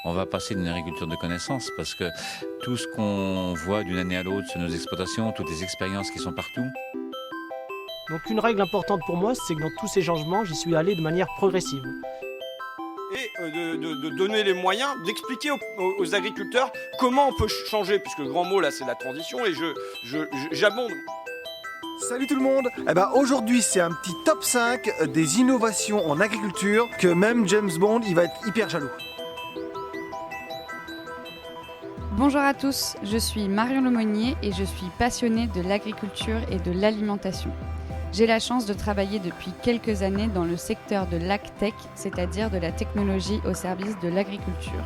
On va passer d'une agriculture de connaissances parce que tout ce qu'on voit d'une année à l'autre sur nos exploitations, toutes les expériences qui sont partout. Donc une règle importante pour moi, c'est que dans tous ces changements, j'y suis allé de manière progressive. Et de donner les moyens, d'expliquer aux agriculteurs comment on peut changer, puisque le grand mot là c'est la transition, et j'abonde. Salut tout le monde. Aujourd'hui c'est un petit top 5 des innovations en agriculture que même James Bond il va être hyper jaloux. Bonjour à tous, je suis Marion Lemonnier et je suis passionnée de l'agriculture et de l'alimentation. J'ai la chance de travailler depuis quelques années dans le secteur de l'agtech, c'est-à-dire de la technologie au service de l'agriculture.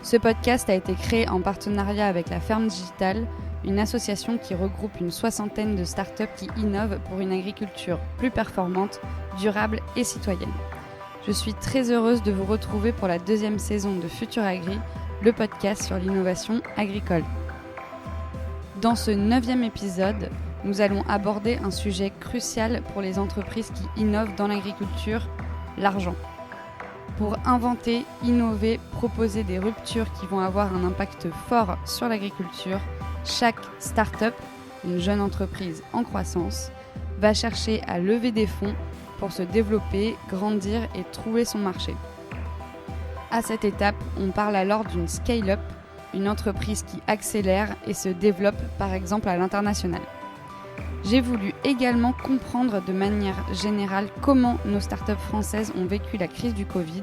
Ce podcast a été créé en partenariat avec la Ferme Digitale, une association qui regroupe une soixantaine de startups qui innovent pour une agriculture plus performante, durable et citoyenne. Je suis très heureuse de vous retrouver pour la 2e saison de Futur Agri, le podcast sur l'innovation agricole. Dans ce 9e épisode, nous allons aborder un sujet crucial pour les entreprises qui innovent dans l'agriculture, l'argent. Pour inventer, innover, proposer des ruptures qui vont avoir un impact fort sur l'agriculture, chaque start-up, une jeune entreprise en croissance, va chercher à lever des fonds pour se développer, grandir et trouver son marché. À cette étape, on parle alors d'une scale-up, une entreprise qui accélère et se développe par exemple à l'international. J'ai voulu également comprendre de manière générale comment nos startups françaises ont vécu la crise du Covid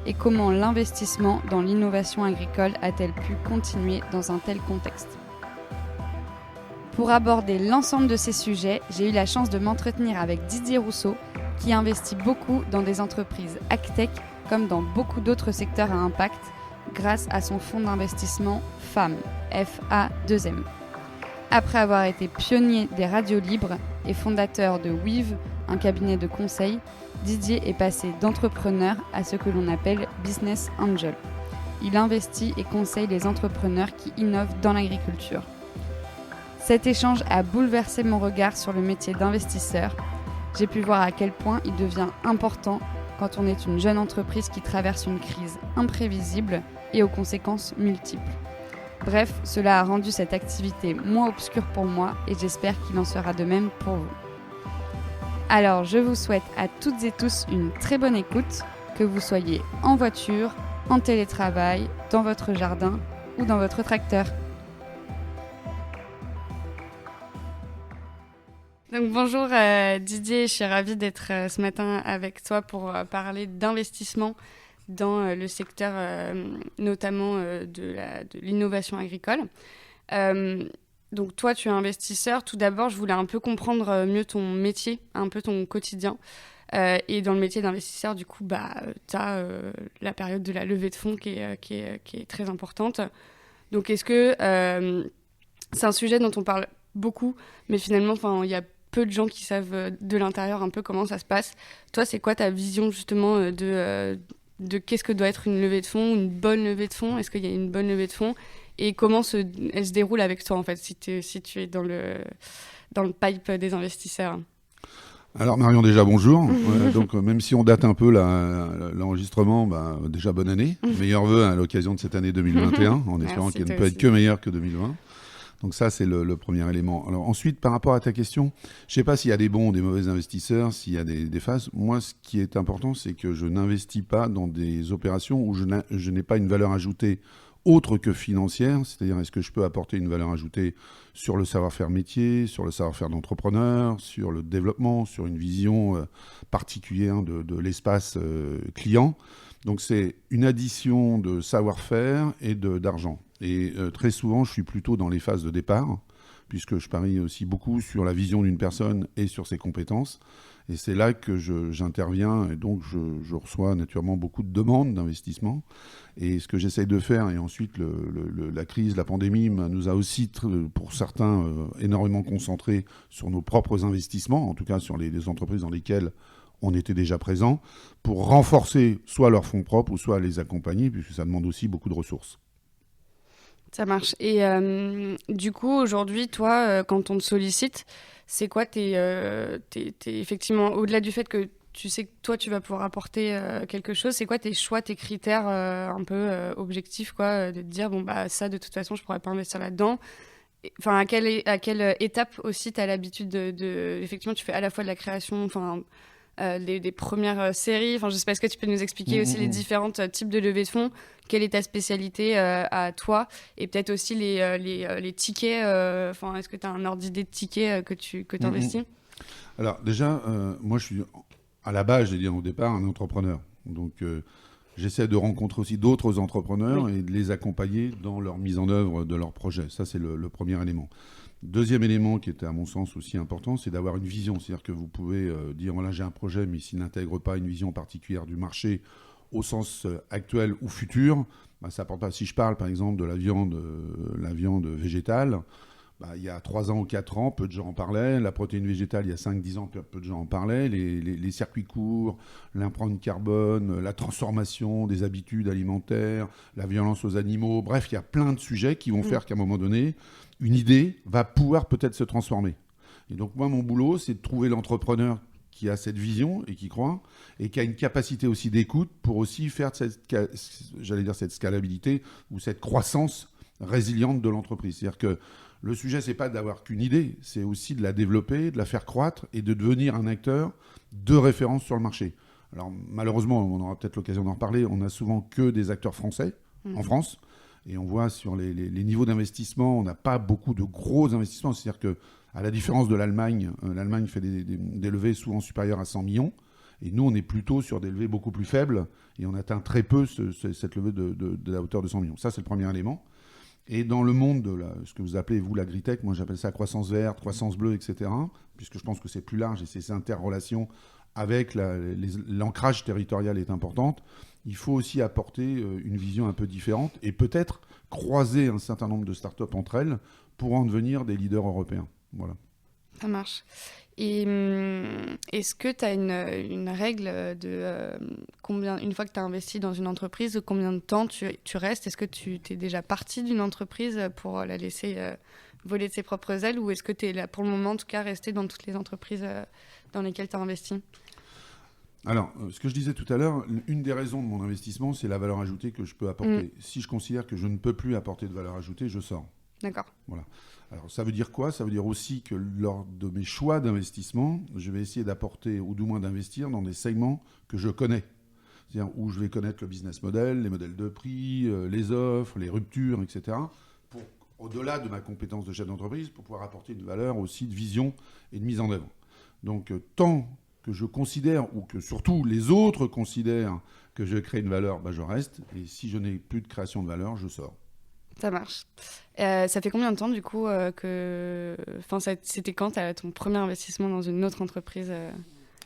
et comment l'investissement dans l'innovation agricole a-t-elle pu continuer dans un tel contexte. Pour aborder l'ensemble de ces sujets, j'ai eu la chance de m'entretenir avec Didier Rousseau, qui investit beaucoup dans des entreprises agtech comme dans beaucoup d'autres secteurs à impact, grâce à son fonds d'investissement FAM, F-A-2-M. Après avoir été pionnier des radios libres et fondateur de Weave, un cabinet de conseil, Didier est passé d'entrepreneur à ce que l'on appelle Business Angel. Il investit et conseille les entrepreneurs qui innovent dans l'agriculture. Cet échange a bouleversé mon regard sur le métier d'investisseur. J'ai pu voir à quel point il devient important quand on est une jeune entreprise qui traverse une crise imprévisible et aux conséquences multiples. Bref, cela a rendu cette activité moins obscure pour moi et j'espère qu'il en sera de même pour vous. Alors, je vous souhaite à toutes et tous une très bonne écoute, que vous soyez en voiture, en télétravail, dans votre jardin ou dans votre tracteur. Donc bonjour Didier, je suis ravie d'être ce matin avec toi pour parler d'investissement dans le secteur notamment de l'innovation agricole. Donc toi tu es investisseur, tout d'abord je voulais un peu comprendre mieux ton métier, un peu ton quotidien. Et dans le métier d'investisseur, du coup, tu as la période de la levée de fonds qui est très importante. Donc est-ce que c'est un sujet dont on parle beaucoup, mais finalement il y a peu de gens qui savent de l'intérieur un peu comment ça se passe. Toi, c'est quoi ta vision justement de qu'est-ce que doit être une levée de fonds, une bonne levée de fonds? Est-ce qu'il y a une bonne levée de fonds? Et comment elle se déroule avec toi en fait, si tu es dans le pipe des investisseurs? Alors Marion, déjà bonjour. Donc même si on date un peu l'enregistrement, déjà bonne année. Meilleurs vœux à l'occasion de cette année 2021, en espérant qu'elle ne peut être que meilleure que 2020. Donc ça, c'est le premier élément. Alors ensuite, par rapport à ta question, je ne sais pas s'il y a des bons ou des mauvais investisseurs, s'il y a des phases. Moi, ce qui est important, c'est que je n'investis pas dans des opérations où je n'ai pas une valeur ajoutée autre que financière. C'est-à-dire, est-ce que je peux apporter une valeur ajoutée sur le savoir-faire métier, sur le savoir-faire d'entrepreneur, sur le développement, sur une vision particulière de l'espace client. Donc c'est une addition de savoir-faire et d'argent. Et très souvent, je suis plutôt dans les phases de départ, puisque je parie aussi beaucoup sur la vision d'une personne et sur ses compétences. Et c'est là que j'interviens, et donc je reçois naturellement beaucoup de demandes d'investissement. Et ce que j'essaye de faire, et ensuite la crise, la pandémie nous a aussi, pour certains, énormément concentrés sur nos propres investissements, en tout cas sur les entreprises dans lesquelles on était déjà présent, pour renforcer soit leurs fonds propres ou soit les accompagner, puisque ça demande aussi beaucoup de ressources. Ça marche. Et du coup, aujourd'hui, toi, quand on te sollicite, c'est quoi effectivement, au-delà du fait que tu sais que toi, tu vas pouvoir apporter quelque chose, c'est quoi tes choix, tes critères un peu objectifs, quoi, de te dire, bon, bah, ça, de toute façon, je pourrais pas investir là-dedans. Enfin, à quelle étape aussi tu as l'habitude effectivement, tu fais à la fois de la création, enfin, des premières séries. Enfin, je sais pas, est-ce que tu peux nous expliquer aussi les différents types de levée de fonds? Quelle est ta spécialité à toi? Et peut-être aussi les tickets. Enfin, est-ce que tu as un ordre d'idée de tickets que tu investis? Alors déjà, moi je suis à la base, j'ai dit au départ, un entrepreneur. Donc j'essaie de rencontrer aussi d'autres entrepreneurs et de les accompagner dans leur mise en œuvre de leurs projets. Ça, c'est le premier élément. Deuxième élément qui était à mon sens aussi important, c'est d'avoir une vision. C'est-à-dire que vous pouvez dire, voilà, j'ai un projet, mais s'il n'intègre pas une vision particulière du marché au sens actuel ou futur, bah, ça apporte pas. Si je parle par exemple de la viande végétale, bah, il y a 3 ans ou 4 ans, peu de gens en parlaient. La protéine végétale, il y a 5-10 ans, peu de gens en parlaient. Les circuits courts, l'empreinte carbone, la transformation des habitudes alimentaires, la violence aux animaux. Bref, il y a plein de sujets qui vont faire qu'à un moment donné, une idée va pouvoir peut-être se transformer. Et donc moi, mon boulot, c'est de trouver l'entrepreneur qui a cette vision et qui croit, et qui a une capacité aussi d'écoute pour aussi faire cette scalabilité ou cette croissance résiliente de l'entreprise. C'est-à-dire que le sujet, c'est pas d'avoir qu'une idée, c'est aussi de la développer, de la faire croître et de devenir un acteur de référence sur le marché. Alors malheureusement, on aura peut-être l'occasion d'en reparler, on n'a souvent que des acteurs français en France. Et on voit sur les niveaux d'investissement, on n'a pas beaucoup de gros investissements. C'est-à-dire qu'à la différence de l'Allemagne, l'Allemagne fait des levées souvent supérieures à 100 millions. Et nous, on est plutôt sur des levées beaucoup plus faibles. Et on atteint très peu cette levée de la hauteur de 100 millions. Ça, c'est le premier élément. Et dans le monde de ce que vous appelez, vous, l'agritech, moi j'appelle ça croissance verte, croissance bleue, etc. Puisque je pense que c'est plus large et ces interrelations avec l'ancrage territorial est importante. Il faut aussi apporter une vision un peu différente et peut-être croiser un certain nombre de startups entre elles pour en devenir des leaders européens. Voilà. Ça marche. Et est-ce que tu as une règle de une fois que tu as investi dans une entreprise, de combien de temps tu restes? Est-ce que tu es déjà parti d'une entreprise pour la laisser voler de ses propres ailes, ou est-ce que tu es là pour le moment, en tout cas, resté dans toutes les entreprises dans lesquelles tu as investi? Alors, ce que je disais tout à l'heure, une des raisons de mon investissement, c'est la valeur ajoutée que je peux apporter. Si je considère que je ne peux plus apporter de valeur ajoutée, je sors. D'accord. Voilà. Alors, ça veut dire quoi? Ça veut dire aussi que lors de mes choix d'investissement, je vais essayer d'apporter, ou du moins d'investir dans des segments que je connais. C'est-à-dire où je vais connaître le business model, les modèles de prix, les offres, les ruptures, etc. Pour, au-delà de ma compétence de chef d'entreprise, pour pouvoir apporter une valeur aussi de vision et de mise en œuvre. Donc, tant que je considère, ou que surtout les autres considèrent que je crée une valeur, bah je reste. Et si je n'ai plus de création de valeur, je sors. Ça marche. Ça fait combien de temps, du coup, c'était quand ton premier investissement dans une autre entreprise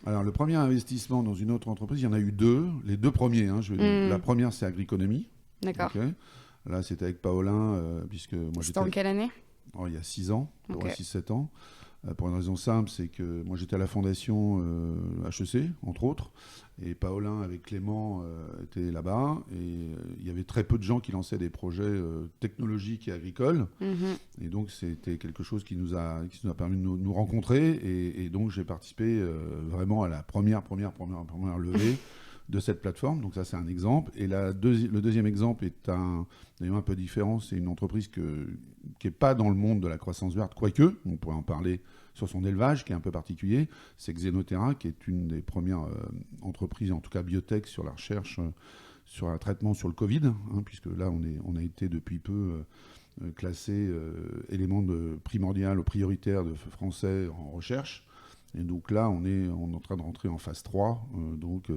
Alors, le premier investissement dans une autre entreprise, il y en a eu 2. Les 2 premiers, je veux dire. La première, c'est Agriconomie. D'accord. Okay. Là, c'était avec Paolin, puisque moi j'étais... C'était en quelle année? Il y a 6 ans, 6-7 ans. Pour une raison simple, c'est que moi j'étais à la fondation HEC, entre autres, et Paolin avec Clément était là-bas, et il y avait très peu de gens qui lançaient des projets technologiques et agricoles, et donc c'était quelque chose qui nous a permis de nous rencontrer, et donc j'ai participé vraiment à la première levée de cette plateforme. Donc ça, c'est un exemple. Et le deuxième exemple est d'ailleurs un peu différent. C'est une entreprise qui n'est pas dans le monde de la croissance verte, quoique, on pourrait en parler sur son élevage, qui est un peu particulier. C'est Xenoterra, qui est une des premières entreprises, en tout cas biotech, sur la recherche, sur un traitement sur le Covid, puisque là, on a été depuis peu classé élément primordial ou prioritaire de français en recherche. Et donc là, on est en train de rentrer en phase 3,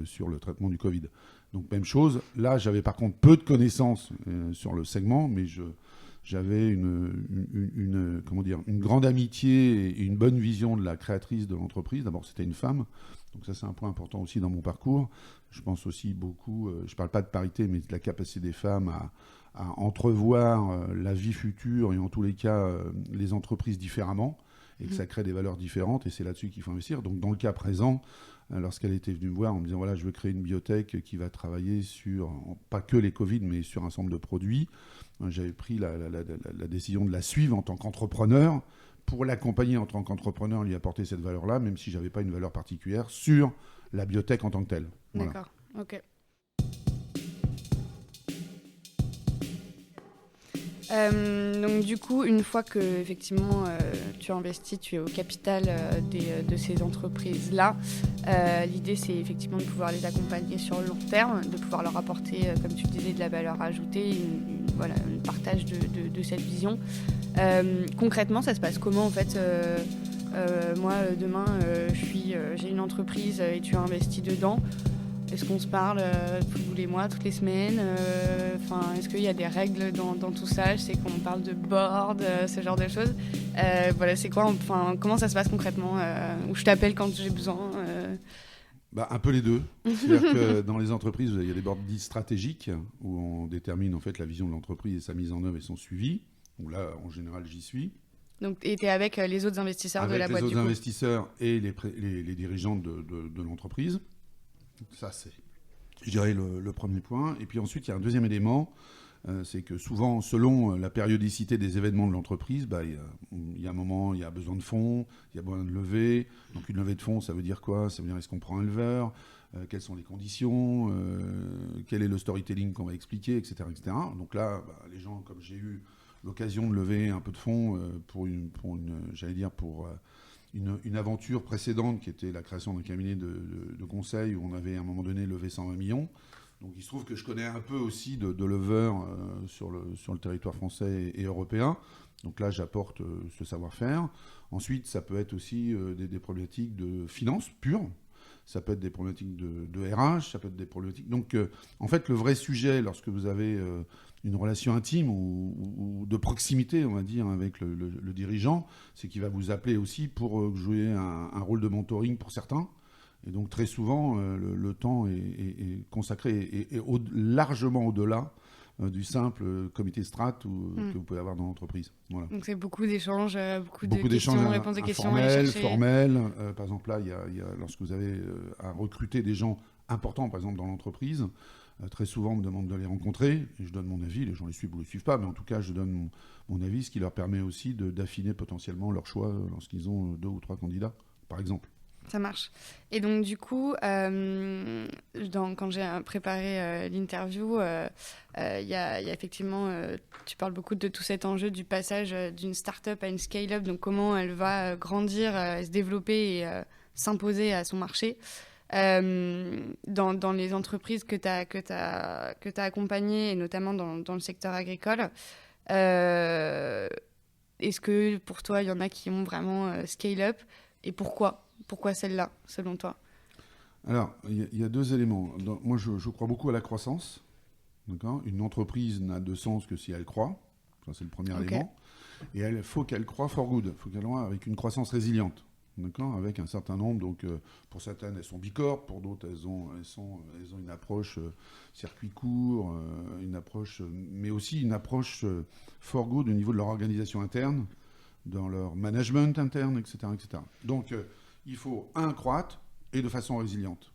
sur le traitement du Covid. Donc même chose, là j'avais par contre peu de connaissances sur le segment, mais j'avais une grande amitié et une bonne vision de la créatrice de l'entreprise. D'abord, c'était une femme, donc ça c'est un point important aussi dans mon parcours. Je pense aussi beaucoup, je ne parle pas de parité, mais de la capacité des femmes à entrevoir la vie future et en tous les cas les entreprises différemment, et que ça crée des valeurs différentes, et c'est là-dessus qu'il faut investir. Donc dans le cas présent, lorsqu'elle était venue me voir en me disant voilà, je veux créer une biotech qui va travailler sur, pas que les Covid, mais sur un ensemble de produits, j'avais pris la décision de la suivre en tant qu'entrepreneur, pour l'accompagner en tant qu'entrepreneur, lui apporter cette valeur-là, même si je n'avais pas une valeur particulière sur la biotech en tant que telle. Voilà. D'accord, ok. Donc du coup, une fois que effectivement tu investis, tu es au capital de ces entreprises-là, l'idée c'est effectivement de pouvoir les accompagner sur le long terme, de pouvoir leur apporter, comme tu disais, de la valeur ajoutée, un partage de cette vision. Concrètement, ça se passe comment en fait moi, demain, j'ai une entreprise et tu as investi dedans. Est-ce qu'on se parle tous les mois, toutes les semaines est-ce qu'il y a des règles dans tout ça? Je sais qu'on parle de board, ce genre de choses. C'est quoi, comment ça se passe concrètement où je t'appelle quand j'ai besoin Un peu les deux. C'est-à-dire que dans les entreprises, il y a des boards dits stratégiques où on détermine en fait la vision de l'entreprise et sa mise en œuvre et son suivi. Donc là, en général, j'y suis. Donc, et tu es avec les autres investisseurs de la boîte, du coup? Avec les autres investisseurs et les dirigeants de l'entreprise. Ça, c'est, je dirais, le premier point. Et puis ensuite, il y a un deuxième élément, c'est que souvent, selon la périodicité des événements de l'entreprise, il y a un moment, il y a besoin de fonds, il y a besoin de lever. Donc une levée de fonds, ça veut dire quoi? Ça veut dire est-ce qu'on prend un leveur? Quelles sont les conditions? Quel est le storytelling qu'on va expliquer, etc., etc. Donc là, les gens, comme j'ai eu l'occasion de lever un peu de fonds pour une aventure précédente qui était la création d'un cabinet de conseil où on avait à un moment donné levé 120 millions. Donc il se trouve que je connais un peu aussi de leveurs sur le territoire français et européen. Donc là, j'apporte ce savoir-faire. Ensuite, ça peut être aussi des problématiques de finance pure. Ça peut être des problématiques de RH, ça peut être des problématiques... Donc en fait, le vrai sujet, lorsque vous avez une relation intime ou de proximité, on va dire, avec le dirigeant, c'est qu'il va vous appeler aussi pour jouer un rôle de mentoring pour certains. Et donc très souvent, le temps est consacré et largement au-delà du simple comité strat que vous pouvez avoir dans l'entreprise. Voilà. Donc c'est beaucoup d'échanges, beaucoup de d'échanges, questions, réponses de questions. Formels. Par exemple, là, il y a, lorsque vous avez à recruter des gens importants, par exemple, dans l'entreprise, très souvent, on me demande de les rencontrer et je donne mon avis. Les gens les suivent ou les suivent pas, mais en tout cas, je donne mon avis, ce qui leur permet aussi d'affiner potentiellement leur choix lorsqu'ils ont 2 ou 3 candidats, par exemple. Ça marche. Et donc, du coup, quand j'ai préparé l'interview, il y a effectivement, tu parles beaucoup de tout cet enjeu du passage d'une start-up à une scale-up, donc comment elle va grandir, se développer et s'imposer à son marché. Dans les entreprises que tu as accompagnées, et notamment dans le secteur agricole, est-ce que pour toi, il y en a qui ont vraiment scale-up et pourquoi celle-là, selon toi? Alors, il y a 2 éléments. Moi, je crois beaucoup à la croissance. D'accord ? Une entreprise n'a de sens que si elle croît. Ça, c'est le premier élément. Et il faut qu'elle croît for good. Il faut qu'elle croît avec une croissance résiliente. D'accord ? Avec un certain nombre. Donc, pour certaines, elles sont bicorp. Pour d'autres, elles ont une approche circuit court, mais aussi une approche for good au niveau de leur organisation interne, dans leur management interne, etc. etc. Donc, il faut croître et de façon résiliente.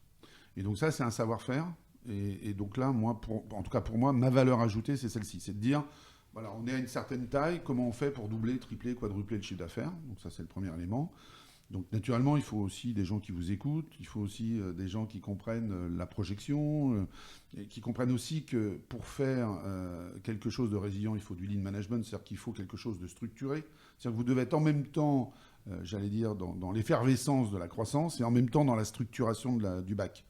Et donc ça, c'est un savoir-faire. Et donc là, en tout cas pour moi, ma valeur ajoutée, c'est celle-ci. C'est de dire, voilà, on est à une certaine taille, comment on fait pour doubler, tripler, quadrupler le chiffre d'affaires? Donc ça, c'est le premier élément. Donc naturellement, il faut aussi des gens qui vous écoutent, il faut aussi des gens qui comprennent la projection, et qui comprennent aussi que pour faire quelque chose de résilient, il faut du lean management, c'est-à-dire qu'il faut quelque chose de structuré. C'est-à-dire que vous devez être en même temps, j'allais dire, dans l'effervescence de la croissance et en même temps dans la structuration du bac.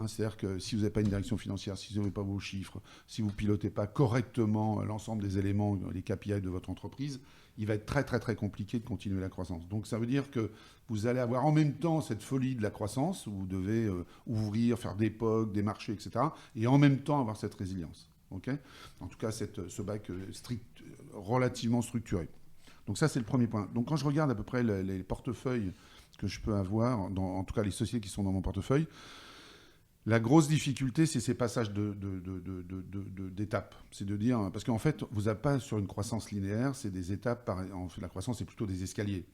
C'est-à-dire que si vous n'avez pas une direction financière, si vous n'avez pas vos chiffres, si vous ne pilotez pas correctement l'ensemble des éléments, les KPI de votre entreprise, il va être très très très compliqué de continuer la croissance. Donc ça veut dire que vous allez avoir en même temps cette folie de la croissance, où vous devez ouvrir, faire des POC, des marchés, etc. Et en même temps avoir cette résilience. Okay ? En tout cas, ce bac relativement structuré. Donc ça, c'est le premier point. Donc quand je regarde à peu près les portefeuilles que je peux avoir, en tout cas les sociétés qui sont dans mon portefeuille, la grosse difficulté, c'est ces passages d'étapes. C'est de dire, parce qu'en fait, vous n'êtes pas sur une croissance linéaire, c'est des étapes. La croissance, c'est plutôt des escaliers.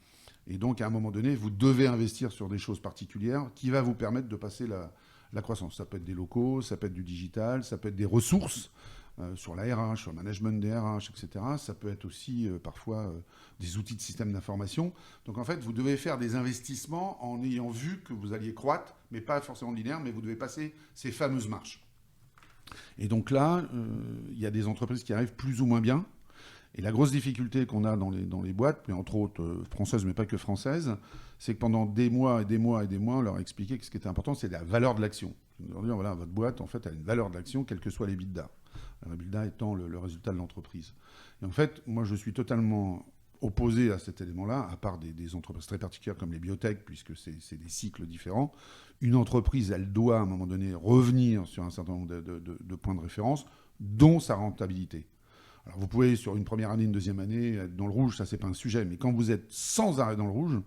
Et donc, à un moment donné, vous devez investir sur des choses particulières qui va vous permettre de passer la croissance. Ça peut être des locaux, ça peut être du digital, ça peut être des ressources sur la RH, sur le management des RH, etc. Ça peut être aussi parfois des outils de système d'information. Donc, en fait, vous devez faire des investissements en ayant vu que vous alliez croître mais pas forcément linéaire, mais vous devez passer ces fameuses marches. Et donc là, il y a des entreprises qui arrivent plus ou moins bien. Et la grosse difficulté qu'on a dans les boîtes, mais entre autres françaises, mais pas que françaises, c'est que pendant des mois et des mois et des mois, on leur a expliqué que ce qui était important, c'est la valeur de l'action. On leur dit, voilà, votre boîte, en fait, a une valeur de l'action, quels que soient les EBITDA. Le EBITDA étant le résultat de l'entreprise. Et en fait, moi, je suis totalement opposé à cet élément-là, à part des entreprises très particulières comme les biotech, puisque c'est des cycles différents. Une entreprise, elle doit, à un moment donné, revenir sur un certain nombre de points de référence, dont sa rentabilité. Alors, vous pouvez, sur une première année, une deuxième année, être dans le rouge, ça, c'est pas un sujet. Mais quand vous êtes sans arrêt dans le rouge,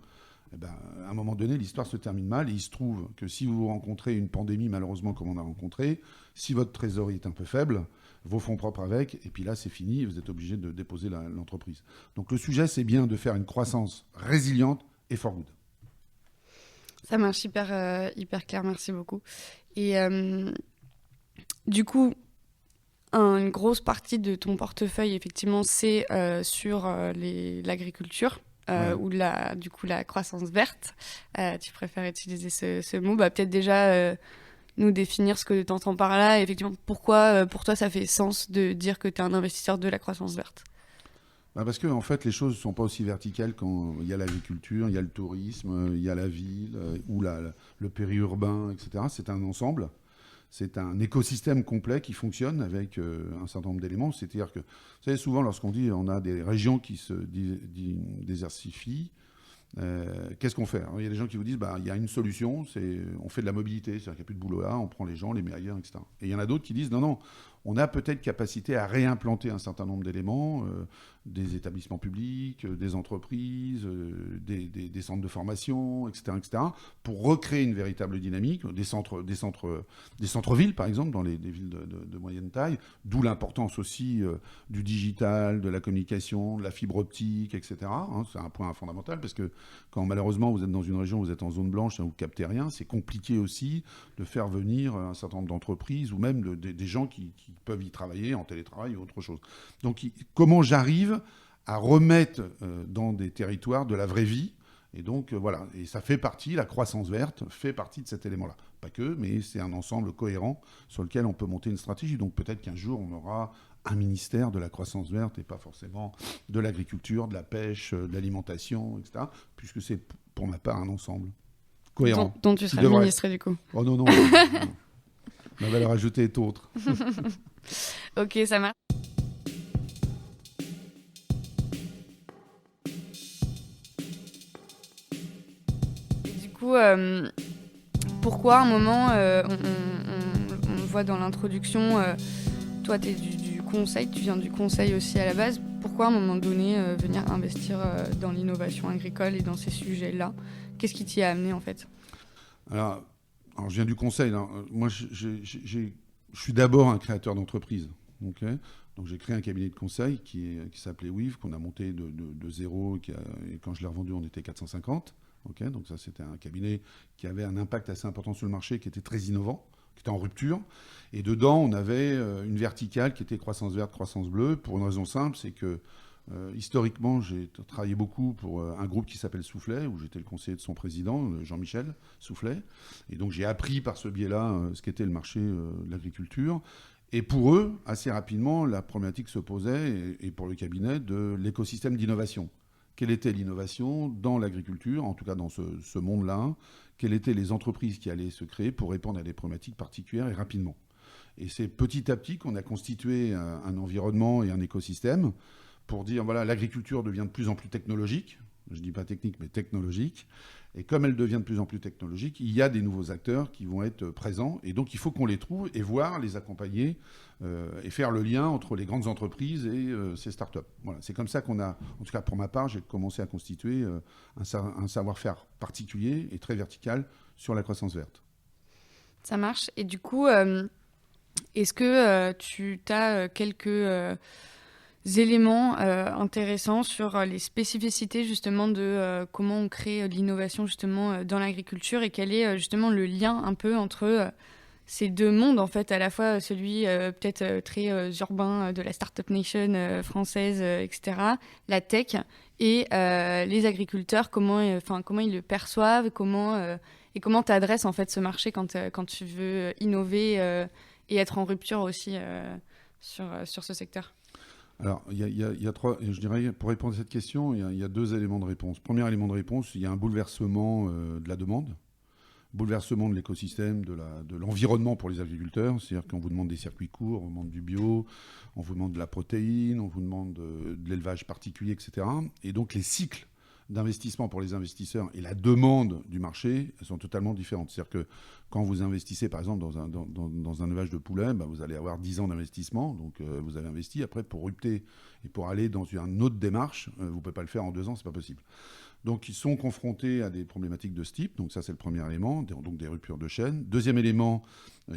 eh ben, à un moment donné, l'histoire se termine mal. Et il se trouve que si vous rencontrez une pandémie, malheureusement, comme on a rencontré, si votre trésorerie est un peu faible, vos fonds propres avec, et puis là, c'est fini, vous êtes obligé de déposer l'entreprise. Donc le sujet, c'est bien de faire une croissance résiliente et for good. Ça marche hyper clair, merci beaucoup. Et du coup, une grosse partie de ton portefeuille, effectivement, c'est sur l'agriculture. Ou la croissance verte. Tu préfères utiliser ce mot. Peut-être déjà nous définir ce que tu entends par là et effectivement pourquoi pour toi ça fait sens de dire que tu es un investisseur de la croissance verte. Parce que en fait les choses ne sont pas aussi verticales quand il y a l'agriculture, il y a le tourisme, il y a la ville ou le périurbain, etc. C'est un ensemble. C'est un écosystème complet qui fonctionne avec un certain nombre d'éléments. C'est-à-dire que, vous savez, souvent, lorsqu'on dit on a des régions qui se désertifient, qu'est-ce qu'on fait ? Alors, il y a des gens qui vous disent il y a une solution, on fait de la mobilité, c'est-à-dire qu'il n'y a plus de boulot là, on prend les gens, les met ailleurs, etc. Et il y en a d'autres qui disent non, on a peut-être capacité à réimplanter un certain nombre d'éléments, des établissements publics, des entreprises, des centres de formation, etc., pour recréer une véritable dynamique, des centres-villes, par exemple, dans les villes de moyenne taille, d'où l'importance aussi du digital, de la communication, de la fibre optique, etc. C'est un point fondamental, parce que quand malheureusement vous êtes dans une région, vous êtes en zone blanche, vous ne captez rien, c'est compliqué aussi de faire venir un certain nombre d'entreprises ou même des gens qui peuvent y travailler en télétravail ou autre chose. Donc comment j'arrive à remettre dans des territoires de la vraie vie, et donc voilà, et ça fait partie, la croissance verte fait partie de cet élément-là. Pas que, mais c'est un ensemble cohérent sur lequel on peut monter une stratégie. Donc peut-être qu'un jour on aura un ministère de la croissance verte et pas forcément de l'agriculture, de la pêche, de l'alimentation, etc. Puisque c'est pour ma part un ensemble cohérent. Dont tu seras ministre du coup. Oh non. La valeur ajoutée est autre. Ok, ça marche. Et du coup, pourquoi à un moment, on voit dans l'introduction, toi tu es du conseil, tu viens du conseil aussi à la base, pourquoi à un moment donné venir investir dans l'innovation agricole et dans ces sujets-là ? Qu'est-ce qui t'y a amené en fait ? Alors, je viens du conseil. Là. Moi, je suis d'abord un créateur d'entreprise. Okay, donc, j'ai créé un cabinet de conseil qui s'appelait WIV, qu'on a monté de zéro. Et quand je l'ai revendu, on était 450. Okay, donc, ça, c'était un cabinet qui avait un impact assez important sur le marché, qui était très innovant, qui était en rupture. Et dedans, on avait une verticale qui était croissance verte, croissance bleue, pour une raison simple, c'est que historiquement, j'ai travaillé beaucoup pour un groupe qui s'appelle Soufflet, où j'étais le conseiller de son président, Jean-Michel Soufflet. Et donc, j'ai appris par ce biais-là ce qu'était le marché de l'agriculture. Et pour eux, assez rapidement, la problématique se posait, et pour le cabinet, de l'écosystème d'innovation. Quelle était l'innovation dans l'agriculture, en tout cas dans ce monde-là ? Quelles étaient les entreprises qui allaient se créer pour répondre à des problématiques particulières et rapidement ? Et c'est petit à petit qu'on a constitué un environnement et un écosystème pour dire, voilà, l'agriculture devient de plus en plus technologique. Je ne dis pas technique, mais technologique. Et comme elle devient de plus en plus technologique, il y a des nouveaux acteurs qui vont être présents. Et donc, il faut qu'on les trouve et voir, les accompagner et faire le lien entre les grandes entreprises et ces startups. Voilà, c'est comme ça qu'on a, en tout cas pour ma part, j'ai commencé à constituer un savoir-faire particulier et très vertical sur la croissance verte. Ça marche. Et du coup, est-ce que tu as quelques éléments intéressants sur les spécificités justement de comment on crée de l'innovation justement dans l'agriculture et quel est justement le lien un peu entre ces deux mondes en fait, à la fois celui peut-être très urbain de la Startup Nation française, etc., la tech et les agriculteurs, comment ils le perçoivent, comment Et comment tu adresses en fait ce marché quand tu veux innover et être en rupture aussi sur ce secteur? Alors, il y a trois, je dirais, pour répondre à cette question, il y a deux éléments de réponse. Premier élément de réponse, il y a un bouleversement de la demande, bouleversement de l'écosystème, de l'environnement pour les agriculteurs. C'est-à-dire qu'on vous demande des circuits courts, on vous demande du bio, on vous demande de la protéine, on vous demande de l'élevage particulier, etc. Et donc, les cycles d'investissement pour les investisseurs et la demande du marché sont totalement différentes. C'est-à-dire que quand vous investissez, par exemple, dans un élevage de poulets, vous allez avoir 10 ans d'investissement. Donc, vous avez investi. Après, pour rupter et pour aller dans une autre démarche, vous ne pouvez pas le faire en 2 ans, ce n'est pas possible. Donc, ils sont confrontés à des problématiques de ce type. Donc, ça, c'est le premier élément, donc des ruptures de chaîne. Deuxième élément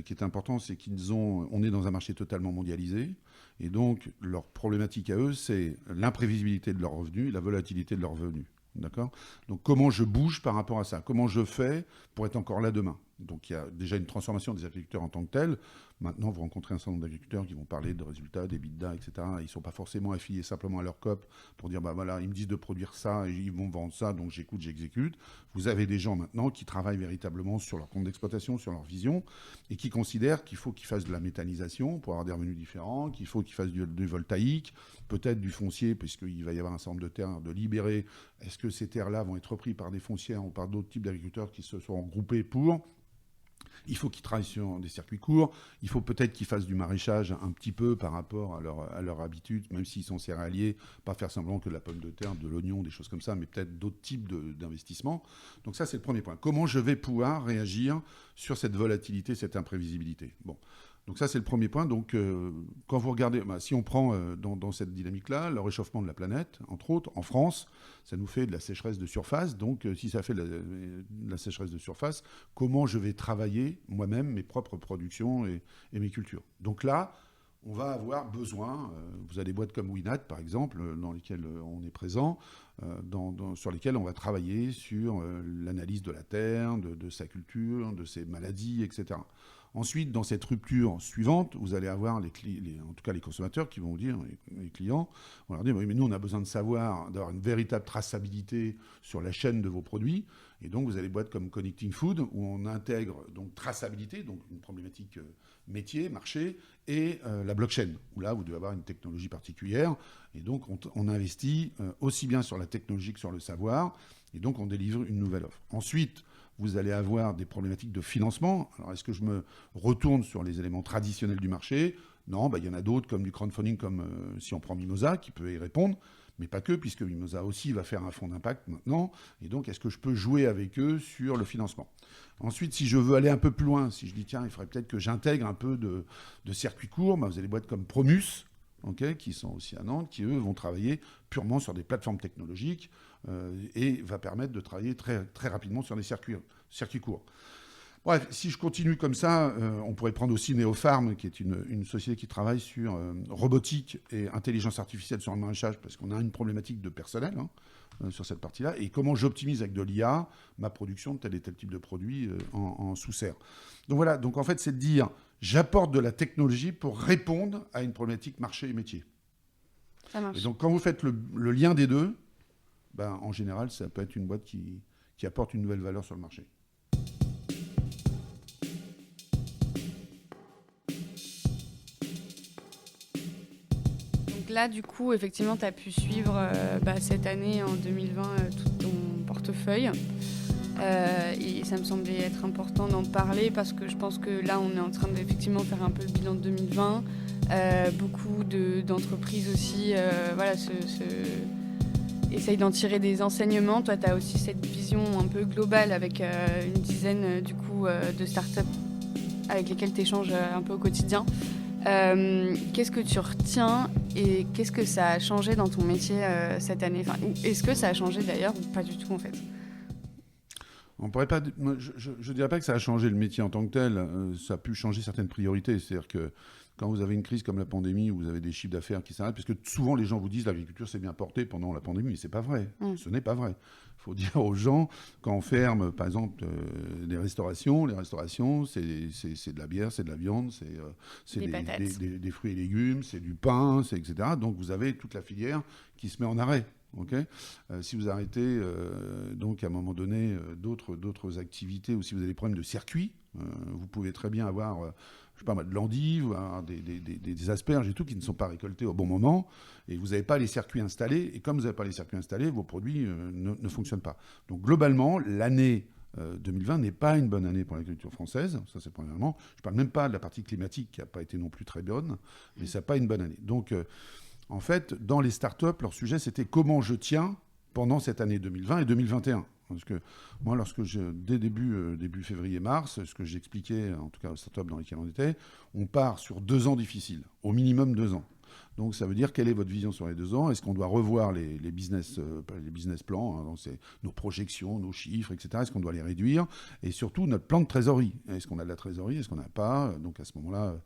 qui est important, c'est on est dans un marché totalement mondialisé. Et donc, leur problématique à eux, c'est l'imprévisibilité de leurs revenus et la volatilité de leurs revenus. D'accord ? Donc, comment je bouge par rapport à ça ? Comment je fais pour être encore là demain ? Donc, il y a déjà une transformation des agriculteurs en tant que tels. Maintenant, vous rencontrez un certain nombre d'agriculteurs qui vont parler de résultats, d'EBITDA, etc. Ils ne sont pas forcément affiliés simplement à leur COP pour dire, voilà, ils me disent de produire ça, et ils vont vendre ça, donc j'écoute, j'exécute. Vous avez des gens maintenant qui travaillent véritablement sur leur compte d'exploitation, sur leur vision, et qui considèrent qu'il faut qu'ils fassent de la méthanisation pour avoir des revenus différents, qu'il faut qu'ils fassent du voltaïque, peut-être du foncier, puisqu'il va y avoir un certain nombre de terres de libérer. Est-ce que ces terres-là vont être reprises par des foncières ou par d'autres types d'agriculteurs qui se sont regroupés pour... Il faut qu'ils travaillent sur des circuits courts. Il faut peut-être qu'ils fassent du maraîchage un petit peu par rapport à leur habitude, même s'ils sont céréaliers, pas faire semblant que de la pomme de terre, de l'oignon, des choses comme ça, mais peut-être d'autres types d'investissements. Donc ça, c'est le premier point. Comment je vais pouvoir réagir sur cette volatilité, cette imprévisibilité ? Bon. Donc ça, c'est le premier point. Donc, quand vous regardez, si on prend dans cette dynamique-là, le réchauffement de la planète, entre autres, en France, ça nous fait de la sécheresse de surface. Donc, si ça fait de la sécheresse de surface, comment je vais travailler moi-même mes propres productions et mes cultures ? Donc là, on va avoir besoin, vous avez des boîtes comme Winat, par exemple, dans lesquelles on est présent, sur lesquelles on va travailler sur l'analyse de la terre, de sa culture, de ses maladies, etc. Ensuite, dans cette rupture suivante, vous allez avoir en tout cas les consommateurs qui vont vous dire, les clients, on va leur dire, oui, mais nous, on a besoin de savoir, d'avoir une véritable traçabilité sur la chaîne de vos produits. Et donc, vous avez des boîtes comme Connecting Food, où on intègre donc traçabilité, donc une problématique métier, marché, et la blockchain, où là, vous devez avoir une technologie particulière. Et donc, on investit aussi bien sur la technologie que sur le savoir. Et donc, on délivre une nouvelle offre. Ensuite, vous allez avoir des problématiques de financement. Alors, est-ce que je me retourne sur les éléments traditionnels du marché ? Non, il y en a d'autres, comme du crowdfunding, comme si on prend Mimosa, qui peut y répondre, mais pas que, puisque Mimosa aussi va faire un fonds d'impact maintenant. Et donc, est-ce que je peux jouer avec eux sur le financement ? Ensuite, si je veux aller un peu plus loin, si je dis, tiens, il faudrait peut-être que j'intègre un peu de circuits courts, vous avez des boîtes comme Promus, qui sont aussi à Nantes, qui, eux, vont travailler purement sur des plateformes technologiques et va permettre de travailler très, très rapidement sur des circuits courts. Bref, si je continue comme ça, on pourrait prendre aussi Neopharm, qui est une société qui travaille sur robotique et intelligence artificielle sur le maraîchage, parce qu'on a une problématique de personnel sur cette partie-là, et comment j'optimise avec de l'IA ma production de tel et tel type de produit en sous-serre. Donc voilà, donc en fait, c'est de dire, j'apporte de la technologie pour répondre à une problématique marché et métier. Ça marche. Et donc quand vous faites le lien des deux, en général, ça peut être une boîte qui apporte une nouvelle valeur sur le marché. Donc là, du coup, effectivement, tu as pu suivre cette année, en 2020, tout ton portefeuille. Et ça me semblait être important d'en parler parce que je pense que là, on est en train d'effectivement faire un peu le bilan de 2020. Beaucoup d'entreprises aussi essayent d'en tirer des enseignements. Toi, tu as aussi cette vision un peu globale avec une dizaine de startups avec lesquelles tu échanges un peu au quotidien. Qu'est-ce que tu retiens et qu'est-ce que ça a changé dans ton métier cette année ? Est-ce que ça a changé d'ailleurs ou pas du tout en fait ? On pourrait pas, je ne dirais pas que ça a changé le métier en tant que tel. Ça a pu changer certaines priorités. C'est-à-dire que quand vous avez une crise comme la pandémie, où vous avez des chiffres d'affaires qui s'arrêtent, parce que souvent les gens vous disent l'agriculture s'est bien portée pendant la pandémie, mais c'est pas vrai. Ce n'est pas vrai. Il faut dire aux gens, quand on ferme, par exemple, les restaurations, c'est de la bière, c'est de la viande, c'est des fruits et légumes, c'est du pain, etc. Donc vous avez toute la filière qui se met en arrêt. Okay, si vous arrêtez donc à un moment donné d'autres activités, ou si vous avez des problèmes de circuit, vous pouvez très bien avoir je sais pas, de l'endive, ou avoir des asperges et tout qui ne sont pas récoltés au bon moment, et vous n'avez pas les circuits installés, et comme vous n'avez pas les circuits installés, vos produits ne fonctionnent pas. Donc globalement, l'année 2020 n'est pas une bonne année pour l'agriculture française, ça c'est premièrement. Je ne parle même pas de la partie climatique qui n'a pas été non plus très bonne, mais ça n'a pas une bonne année. Donc en fait, dans les startups, leur sujet c'était comment je tiens pendant cette année 2020 et 2021. Parce que moi, dès début février-mars, ce que j'expliquais, en tout cas aux startups dans lesquelles on était, on part sur 2 ans difficiles, au minimum 2 ans. Donc ça veut dire quelle est votre vision sur les 2 ans? Est-ce qu'on doit revoir les business plans, hein, donc c'est nos projections, nos chiffres, etc. Est-ce qu'on doit les réduire? Et surtout notre plan de trésorerie. Est-ce qu'on a de la trésorerie? Est-ce qu'on n'a pas? Donc à ce moment-là,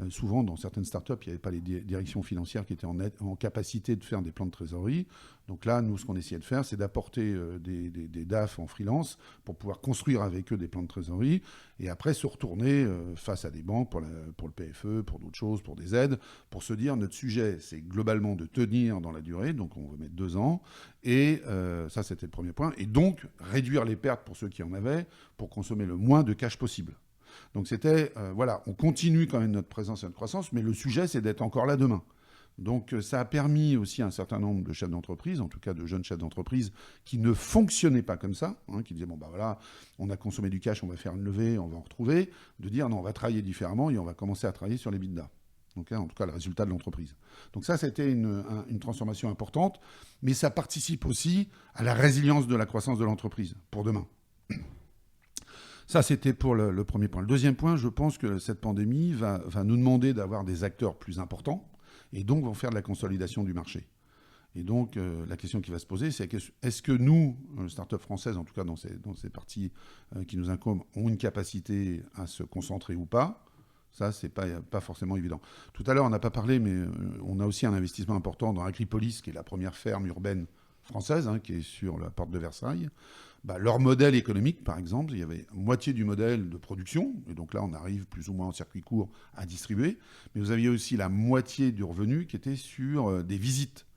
souvent dans certaines startups, il n'y avait pas les directions financières qui étaient en capacité de faire des plans de trésorerie. Donc là, nous, ce qu'on essayait de faire, c'est d'apporter des DAF en freelance pour pouvoir construire avec eux des plans de trésorerie et après se retourner face à des banques pour le PFE, pour d'autres choses, pour des aides, pour se dire notre sujet, c'est globalement de tenir dans la durée, donc on veut mettre 2 ans, et ça, c'était le premier point, et donc réduire les pertes pour ceux qui en avaient, pour consommer le moins de cash possible. Donc c'était, voilà, on continue quand même notre présence et notre croissance, mais le sujet, c'est d'être encore là demain. Donc ça a permis aussi à un certain nombre de chefs d'entreprise, en tout cas de jeunes chefs d'entreprise, qui ne fonctionnaient pas comme ça, hein, qui disaient, bon bah voilà, on a consommé du cash, on va faire une levée, on va en retrouver, de dire non, on va travailler différemment et on va commencer à travailler sur les l'EBITDA. Donc, en tout cas, le résultat de l'entreprise. Donc ça, c'était une transformation importante, mais ça participe aussi à la résilience de la croissance de l'entreprise pour demain. Ça, c'était pour le premier point. Le deuxième point, je pense que cette pandémie va nous demander d'avoir des acteurs plus importants et donc vont faire de la consolidation du marché. Et donc, la question qui va se poser, c'est est-ce que nous, start-up françaises, en tout cas dans ces parties qui nous incombent, ont une capacité à se concentrer ou pas? Ça, c'est pas forcément évident. Tout à l'heure, on n'a pas parlé, mais on a aussi un investissement important dans Agripolis, qui est la première ferme urbaine française, hein, qui est sur la porte de Versailles. Bah, leur modèle économique, par exemple, il y avait moitié du modèle de production, et donc là, on arrive plus ou moins en circuit court à distribuer, mais vous aviez aussi la moitié du revenu qui était sur des visites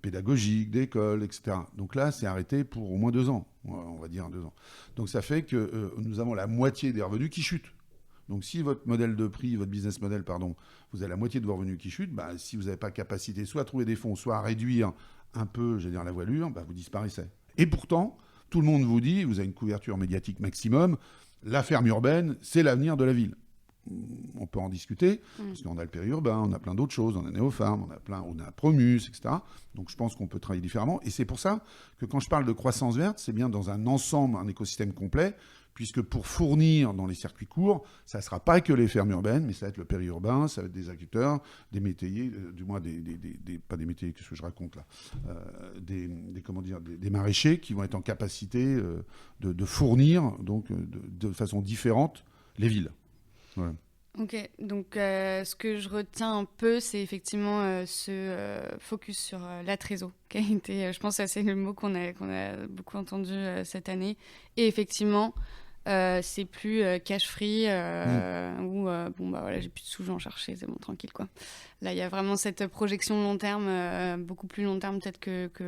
pédagogiques, d'écoles, etc. Donc là, c'est arrêté pour au moins 2 ans, on va dire 2 ans. Donc ça fait que nous avons la moitié des revenus qui chutent. Donc si votre modèle de prix, votre business model, pardon, vous avez la moitié de vos revenus qui chutent, bah, si vous n'avez pas capacité soit à trouver des fonds, soit à réduire un peu, je veux dire, la voilure, bah, vous disparaissez. Et pourtant, tout le monde vous dit, vous avez une couverture médiatique maximum, la ferme urbaine, c'est l'avenir de la ville. On peut en discuter, parce qu'on a le périurbain, on a plein d'autres choses, on a Néopharm, on a Promus, etc. Donc je pense qu'on peut travailler différemment. Et c'est pour ça que quand je parle de croissance verte, c'est bien dans un ensemble, un écosystème complet, puisque pour fournir dans les circuits courts, ça ne sera pas que les fermes urbaines, mais ça va être le périurbain, ça va être des agriculteurs, des métayers, du moins pas des métayers, qu'est-ce que je raconte là, des maraîchers qui vont être en capacité de fournir donc de façon différente les villes. Voilà. Ok, donc ce que je retiens un peu, c'est effectivement ce focus sur la trésor, qui a été, je pense que c'est le mot qu'on a beaucoup entendu cette année. Et effectivement, c'est plus cash free ou bon bah voilà, j'ai plus de sous, j'en chercher, c'est bon, tranquille quoi. Là, il y a vraiment cette projection long terme, beaucoup plus long terme peut-être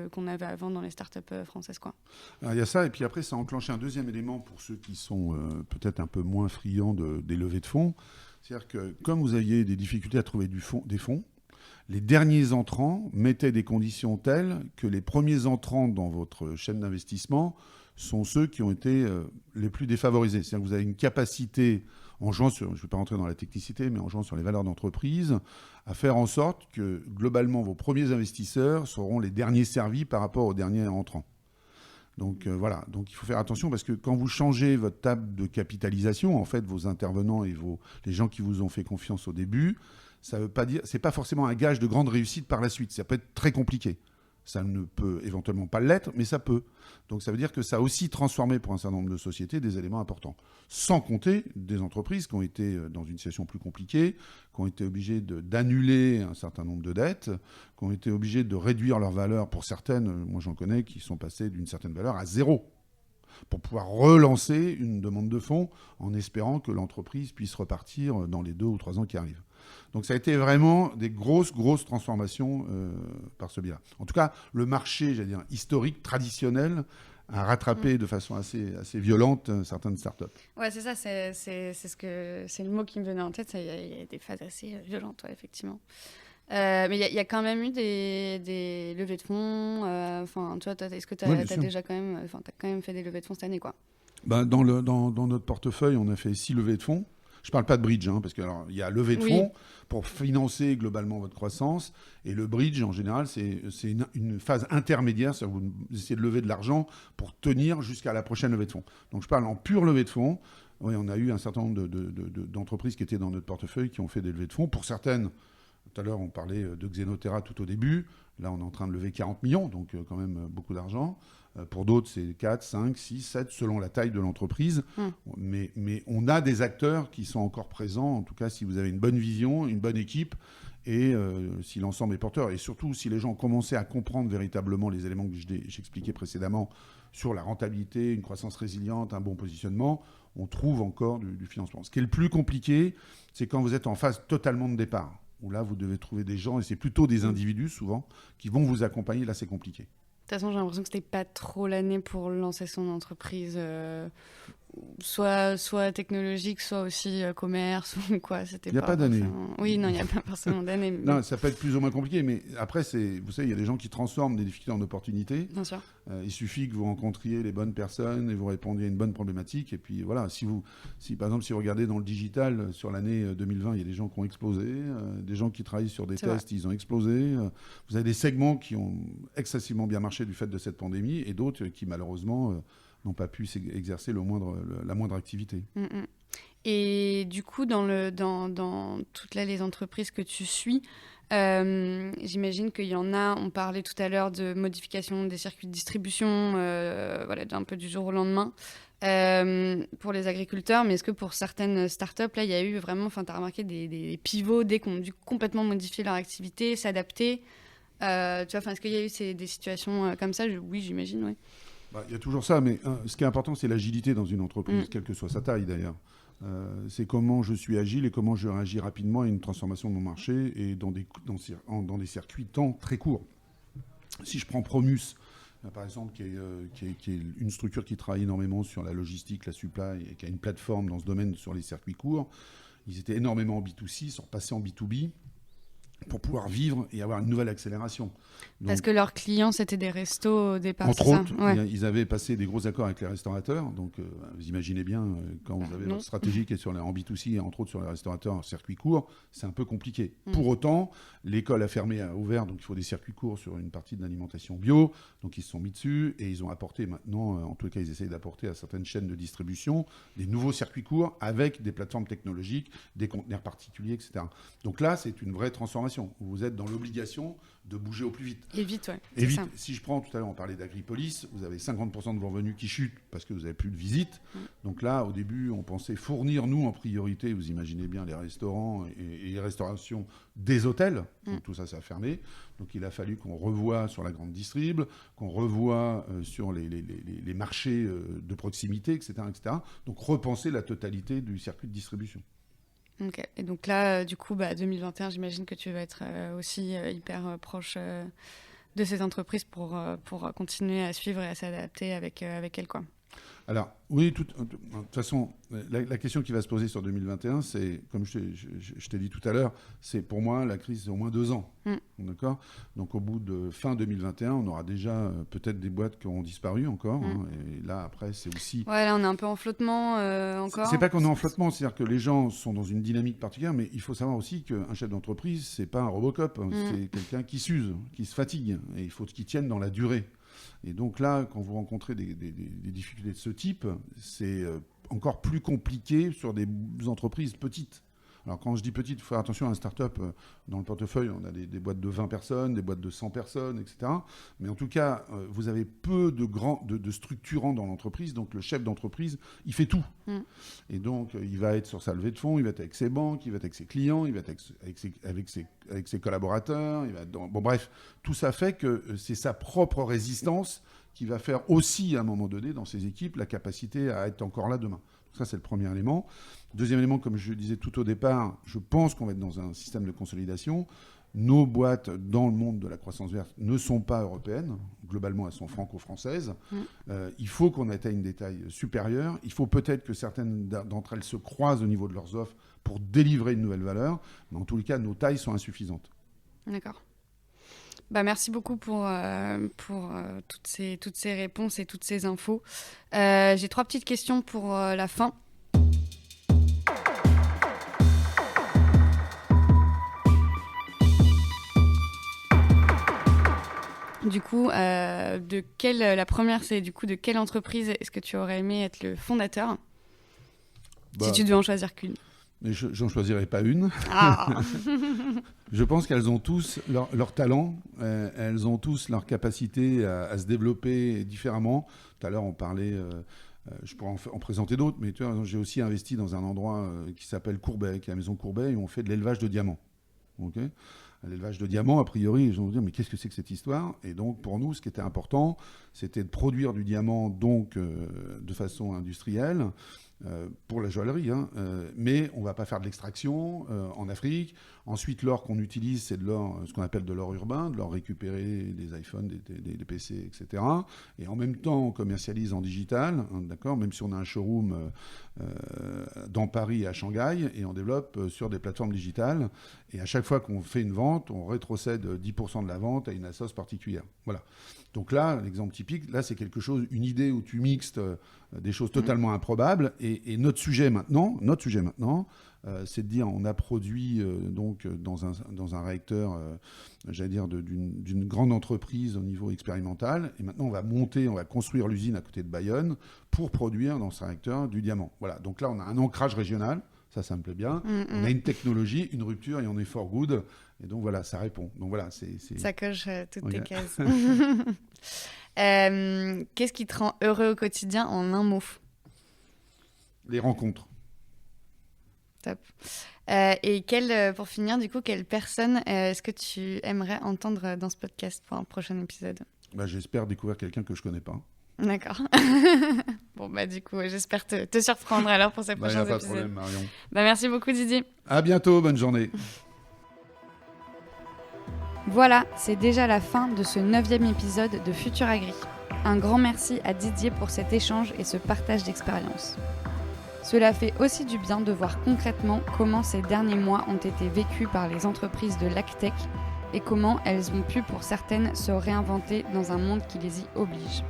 qu'on avait avant dans les startups françaises quoi. Alors, il y a ça, et puis après ça a enclenché un deuxième élément pour ceux qui sont peut-être un peu moins friands des levées de fonds. C'est-à-dire que comme vous aviez des difficultés à trouver des fonds, les derniers entrants mettaient des conditions telles que les premiers entrants dans votre chaîne d'investissement sont ceux qui ont été les plus défavorisés. C'est-à-dire que vous avez une capacité, en jouant sur, je ne vais pas rentrer dans la technicité, mais en jouant sur les valeurs d'entreprise, à faire en sorte que globalement vos premiers investisseurs seront les derniers servis par rapport aux derniers entrants. Donc voilà, donc il faut faire attention parce que quand vous changez votre table de capitalisation, en fait, vos intervenants et les gens qui vous ont fait confiance au début, ça veut pas dire, c'est pas forcément un gage de grande réussite par la suite. Ça peut être très compliqué. Ça ne peut éventuellement pas l'être, mais ça peut. Donc ça veut dire que ça a aussi transformé pour un certain nombre de sociétés des éléments importants. Sans compter des entreprises qui ont été dans une situation plus compliquée, qui ont été obligées d'annuler un certain nombre de dettes, qui ont été obligées de réduire leur valeur pour certaines, moi j'en connais, qui sont passées d'une certaine valeur à 0. pour pouvoir relancer une demande de fonds en espérant que l'entreprise puisse repartir dans les 2 ou 3 ans qui arrivent. Donc ça a été vraiment des grosses transformations par ce biais-là. En tout cas, le marché, j'allais dire, historique, traditionnel, a rattrapé de façon assez violente certaines startups. Ouais, c'est ça, c'est le mot qui me venait en tête. Il y a des phases assez violentes, ouais, effectivement. Mais il y a quand même eu des levées de fonds. Enfin, tu vois, est-ce que tu as déjà quand même fait des levées de fonds cette année, quoi? Dans notre portefeuille, on a fait 6 levées de fonds. Je ne parle pas de bridge, parce qu'il y a levée de fonds pour financer globalement votre croissance. Et le bridge, en général, c'est une phase intermédiaire. C'est-à-dire que vous essayez de lever de l'argent pour tenir jusqu'à la prochaine levée de fonds. Donc, je parle en pure levée de fonds. Oui, on a eu un certain nombre d'entreprises qui étaient dans notre portefeuille qui ont fait des levées de fonds. Pour certaines, tout à l'heure, on parlait de Xenotera tout au début. Là, on est en train de lever 40 millions, donc quand même beaucoup d'argent. Pour d'autres, c'est 4, 5, 6, 7, selon la taille de l'entreprise. Mais on a des acteurs qui sont encore présents, en tout cas si vous avez une bonne vision, une bonne équipe, et si l'ensemble est porteur. Et surtout, si les gens ont commencé à comprendre véritablement les éléments que j'expliquais précédemment sur la rentabilité, une croissance résiliente, un bon positionnement, on trouve encore du financement. Ce qui est le plus compliqué, c'est quand vous êtes en phase totalement de départ, où là, vous devez trouver des gens, et c'est plutôt des individus, souvent, qui vont vous accompagner. Là, c'est compliqué. De toute façon, j'ai l'impression que c'était pas trop l'année pour lancer son entreprise, soit technologique, soit aussi commerce ou quoi. Il n'y a pas d'année. Oui, non, il n'y a pas forcément d'année. Mais... Non, ça peut être plus ou moins compliqué, mais après, vous savez, il y a des gens qui transforment des difficultés en opportunités. Bien sûr. Il suffit que vous rencontriez les bonnes personnes et vous répondiez à une bonne problématique. Et puis voilà, si par exemple, si vous regardez dans le digital, sur l'année 2020, il y a des gens qui ont explosé, des gens qui travaillent sur des tests, ils ont explosé. Vous avez des segments qui ont excessivement bien marché du fait de cette pandémie et d'autres qui, malheureusement, n'ont pas pu exercer la moindre activité. Et du coup, dans toutes les entreprises que tu suis, j'imagine qu'il y en a, on parlait tout à l'heure de modification des circuits de distribution, un peu du jour au lendemain, pour les agriculteurs, mais est-ce que pour certaines startups, là, il y a eu vraiment, tu as remarqué des pivots dès qu'on a dû complètement modifier leur activité, s'adapter est-ce qu'il y a eu des situations comme ça? Oui, j'imagine, oui. Il y a toujours ça, mais ce qui est important, c'est l'agilité dans une entreprise, quelle que soit sa taille d'ailleurs. C'est comment je suis agile et comment je réagis rapidement à une transformation de mon marché et dans des circuits de temps très courts. Si je prends Promus, par exemple, qui est une structure qui travaille énormément sur la logistique, la supply, et qui a une plateforme dans ce domaine sur les circuits courts, ils étaient énormément en B2C, ils sont repassés en B2B. Pour pouvoir vivre et avoir une nouvelle accélération. Donc, parce que leurs clients, c'était des restos au départ, entre autres, ils avaient passé des gros accords avec les restaurateurs. Donc, vous imaginez bien, quand vous avez votre stratégie qui est en B2C, et entre autres sur les restaurateurs en circuit court, c'est un peu compliqué. Pour autant, l'école a ouvert, donc il faut des circuits courts sur une partie de l'alimentation bio. Donc, ils se sont mis dessus et ils ont apporté maintenant, en tout cas, ils essayent d'apporter à certaines chaînes de distribution des nouveaux circuits courts avec des plateformes technologiques, des conteneurs particuliers, etc. Donc là, c'est une vraie transformation. Vous êtes dans l'obligation de bouger au plus vite. Et vite, ouais. Et vite. Si je prends, tout à l'heure, on parlait d'Agripolis, vous avez 50% de vos revenus qui chutent parce que vous n'avez plus de visites. Donc là, au début, on pensait fournir, nous, en priorité, vous imaginez bien, les restaurants et les restaurations des hôtels. Donc tout ça, ça a fermé. Donc il a fallu qu'on revoie sur la grande distrib, qu'on revoie sur les marchés de proximité, etc., etc. Donc repenser la totalité du circuit de distribution. Ok. Et donc là, du coup, 2021, j'imagine que tu vas être aussi hyper proche de ces entreprises pour continuer à suivre et à s'adapter avec elles, quoi. Alors, oui, de toute façon, la question qui va se poser sur 2021, c'est, comme je t'ai dit tout à l'heure, c'est pour moi, la crise, c'est au moins 2 ans. D'accord ? Donc, au bout de fin 2021, on aura déjà peut-être des boîtes qui auront disparu encore. Et là, après, c'est aussi... Ouais, là, on est un peu en flottement encore. C'est pas qu'on est en flottement, c'est-à-dire que les gens sont dans une dynamique particulière, mais il faut savoir aussi qu'un chef d'entreprise, c'est pas un Robocop. C'est quelqu'un qui s'use, qui se fatigue. Et il faut qu'il tienne dans la durée. Et donc là, quand vous rencontrez des difficultés de ce type, c'est encore plus compliqué sur des entreprises petites. Alors quand je dis petites, il faut faire attention à une start-up. Dans le portefeuille, on a des boîtes de 20 personnes, des boîtes de 100 personnes, etc. Mais en tout cas, vous avez peu de structurants dans l'entreprise. Donc le chef d'entreprise, il fait tout. Et donc, il va être sur sa levée de fonds, il va être avec ses banques, il va être avec ses clients, il va être avec ses collaborateurs. Bon, bref, tout ça fait que c'est sa propre résistance qui va faire aussi, à un moment donné, dans ces équipes, la capacité à être encore là demain. Ça, c'est le premier élément. Deuxième élément, comme je disais tout au départ, je pense qu'on va être dans un système de consolidation. Nos boîtes dans le monde de la croissance verte ne sont pas européennes. Globalement, elles sont franco-françaises. Il faut qu'on atteigne des tailles supérieures. Il faut peut-être que certaines d'entre elles se croisent au niveau de leurs offres pour délivrer une nouvelle valeur. Mais en tous les cas, nos tailles sont insuffisantes. D'accord. Merci beaucoup pour toutes ces réponses et toutes ces infos. J'ai 3 petites questions pour la fin. Du coup, la première, c'est du coup de quelle entreprise est-ce que tu aurais aimé être le fondateur, si tu devais en choisir qu'une? Mais j'en choisirais pas une. Ah. Je pense qu'elles ont tous leur talent, elles ont tous leur capacité à se développer différemment. Tout à l'heure, on parlait, je pourrais en présenter d'autres, mais tu vois, j'ai aussi investi dans un endroit qui s'appelle Courbet, qui est la maison Courbet, et on fait de l'élevage de diamants. Okay, l'élevage de diamants, a priori, je vais vous dire, mais qu'est-ce que c'est que cette histoire? Et donc, pour nous, ce qui était important, c'était de produire du diamant donc, de façon industrielle, pour la joaillerie, mais on ne va pas faire de l'extraction en Afrique. Ensuite, l'or qu'on utilise, c'est de l'or, ce qu'on appelle de l'or urbain, de l'or récupéré des iPhones, des PC, etc. Et en même temps, on commercialise en digital, d'accord, même si on a un showroom dans Paris et à Shanghai, et on développe sur des plateformes digitales. Et à chaque fois qu'on fait une vente, on rétrocède 10% de la vente à une assoce particulière. Voilà. Donc là, l'exemple typique, là, c'est quelque chose, une idée où tu mixtes des choses totalement improbables. Et notre sujet maintenant, c'est de dire, on a produit donc dans un réacteur, j'allais dire, d'une grande entreprise au niveau expérimental. Et maintenant, on va construire l'usine à côté de Bayonne pour produire dans ce réacteur du diamant. Voilà. Donc là, on a un ancrage régional. Ça me plaît bien. On a une technologie, une rupture et on est for good. Et donc voilà, ça répond. Donc voilà, ça coche toutes tes cases. Qu'est-ce qui te rend heureux au quotidien en un mot? Les rencontres. Top. Et pour finir, du coup, quelle personne est-ce que tu aimerais entendre dans ce podcast pour un prochain épisode? J'espère découvrir quelqu'un que je ne connais pas. D'accord. Bon, du coup, j'espère te surprendre alors pour ces prochains épisodes. Pas de problème, Marion. Merci beaucoup, Didier. À bientôt, bonne journée. Voilà, c'est déjà la fin de ce 9e épisode de Futur Agri. Un grand merci à Didier pour cet échange et ce partage d'expérience. Cela fait aussi du bien de voir concrètement comment ces derniers mois ont été vécus par les entreprises de l'AgTech et comment elles ont pu pour certaines se réinventer dans un monde qui les y oblige.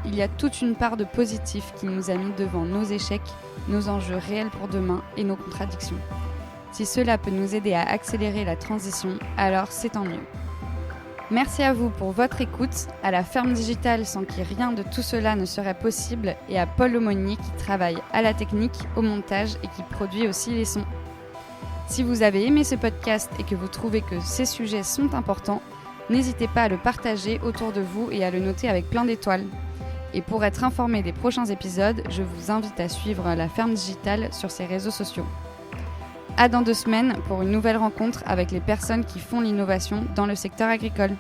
Il y a toute une part de positif qui nous a mis devant nos échecs, nos enjeux réels pour demain et nos contradictions. Si cela peut nous aider à accélérer la transition, alors c'est tant mieux. Merci à vous pour votre écoute, à la Ferme Digitale sans qui rien de tout cela ne serait possible et à Paul Aumonier qui travaille à la technique, au montage et qui produit aussi les sons. Si vous avez aimé ce podcast et que vous trouvez que ces sujets sont importants, n'hésitez pas à le partager autour de vous et à le noter avec plein d'étoiles. Et pour être informé des prochains épisodes, je vous invite à suivre la Ferme Digitale sur ses réseaux sociaux. À dans 2 semaines pour une nouvelle rencontre avec les personnes qui font l'innovation dans le secteur agricole.